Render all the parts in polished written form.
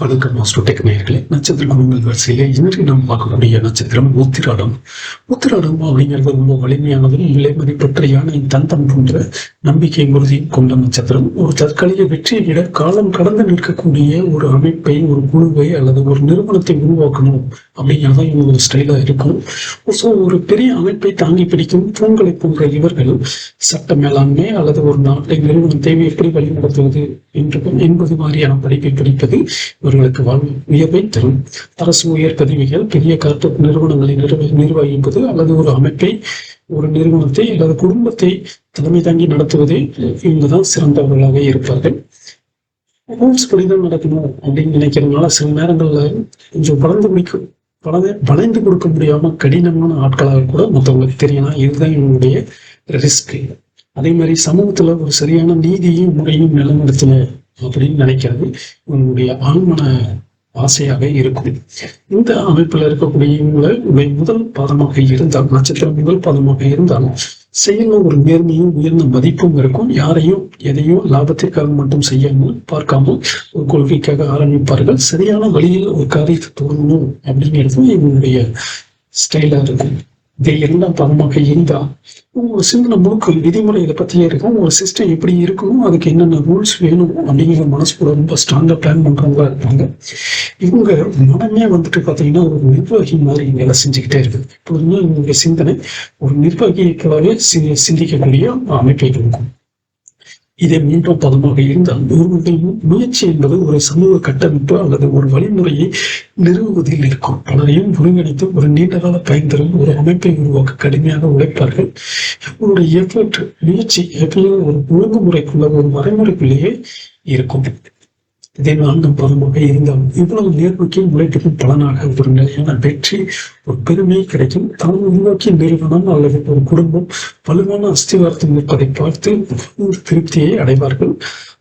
வணக்கம் மாஸ்டர் நேயர்களே. நட்சத்திர குடும்பங்கள் வரிசையில இன்று நாம் பார்க்கக்கூடிய நட்சத்திரம் உத்திராடம். உத்திராடம் அப்படிங்கிறது ரொம்ப வலிமையானதும் விலை மதிப்பற்ற யானை தந்தம் போன்ற நம்பிக்கை உறுதியும் கொண்ட நட்சத்திரம். ஒரு தற்காலிக வெற்றியை விட காலம் கடந்து நிற்கக்கூடிய ஒரு அமைப்பை, ஒரு குழுவை அல்லது ஒரு நிறுவனத்தை உருவாக்கணும் அப்படிங்கிறதான் இவங்க ஸ்டைலா இருக்கும். ஸோ ஒரு பெரிய அமைப்பை தாங்கி பிடிக்கும் தூண்களை போன்ற இவர்கள் சட்ட மேலாண்மை அல்லது ஒரு நாட்டை நிறுவனத்தை எப்படி வழிநடத்துவது என்பது மாதிரியான படிப்பை படிப்பது இவர்களுக்கு உயர்வை தரும். அரசு உயர் பதவிகள், பெரிய கார்ப்பரேட் நிறுவனங்களை நிர்வகிப்பது அல்லது ஒரு அமைப்பை, ஒரு நிறுவனத்தை அல்லது குடும்பத்தை தலைமை தாங்கி நடத்துவதே இவங்கதான் சிறந்தவர்களாக இருப்பார்கள். ரூல்ஸ் படிதான் நடக்கணும் அப்படின்னு நினைக்கிறதுனால சில நேரங்கள்ல கொஞ்சம் வளைந்து கொடுக்க முடியாம கடினமான ஆட்களாக கூட மற்றவங்களுக்கு தெரியலாம். இதுதான் இவங்களுடைய ரிஸ்க். அதே மாதிரி சமூகத்துல ஒரு சரியான நீதியும் முறையும் நிலைநிறுத்தல அப்படின்னு நினைக்கிறது உங்களுடைய ஆழ்மன ஆசையாக இருக்கும். இந்த அமைப்புல இருக்கக்கூடிய முதல் பாதமாக இருந்தால், நட்சத்திரம் முதல் பாதமாக இருந்தாலும் செயல ஒரு நேர்மையும் உயர்ந்த மதிப்பும் இருக்கும். யாரையும் எதையும் லாபத்திற்காக மட்டும் செய்யாமல் பார்க்காமல் ஒரு கொள்கைக்காக ஆரம்பிப்பார்கள். சரியான வழியில் ஒரு காரியத்தை தொடங்கணும் அப்படிங்கிறது இவங்களுடைய ஸ்டைலா இருக்கும். இதை இரண்டாம் பாதமாக இருந்தா உங்க சிந்தனை முழுக்க விதிமுறைகளை பத்தியே இருக்கும். ஒரு சிஸ்டம் எப்படி இருக்கணும், அதுக்கு என்னென்ன ரூல்ஸ் வேணும் அப்படிங்கிற மனசுக்குள்ள ரொம்ப ஸ்ட்ராங்கா பிளான் பண்றவங்களா இருப்பாங்க. இவங்க மனமே பாத்தீங்கன்னா ஒரு நிர்வாகி மாதிரி வேலை செஞ்சுக்கிட்டே இருக்கு. எப்போதுமே இவங்களுடைய சிந்தனை ஒரு நிர்வாகிகளாவே சிந்திக்கக்கூடிய அமைப்பை இருக்கும். இதே மூன்றாம் பதமாக இருந்தால் ஒருவருடைய முயற்சி என்பது ஒரு சமூக கட்டமைப்பு அல்லது ஒரு வழிமுறையை நிறுவுவதில் இருக்கும். பலரையும் ஒருங்கிணைத்து ஒரு நீண்டகால பயன் தரும் ஒரு அமைப்பை உருவாக்க கடுமையாக உழைப்பார்கள். இவருடைய எஃபர்ட், முயற்சி எப்பயும் ஒரு ஒழுங்குமுறைக்குள்ள, ஒரு வரைமுறைக்குள்ளேயே இருக்கும். இதே நான்காம் பதமாக இருந்தால் இவ்வளவு நேர்மைக்கு உழைப்புக்கும் பலனாக ஒரு நிலையான வெற்றி, ஒரு பெருமை கிடைக்கும். தான் உருவாக்கிய நிறுவனம் அல்லது ஒரு குடும்பம் வலுவான அஸ்திவாரத்தில் நிற்பதை பார்த்து திருப்தியை அடைவார்கள்.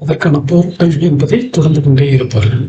அதற்கான போராட்டம் என்பதை தொடர்ந்து கொண்டே இருப்பார்கள்.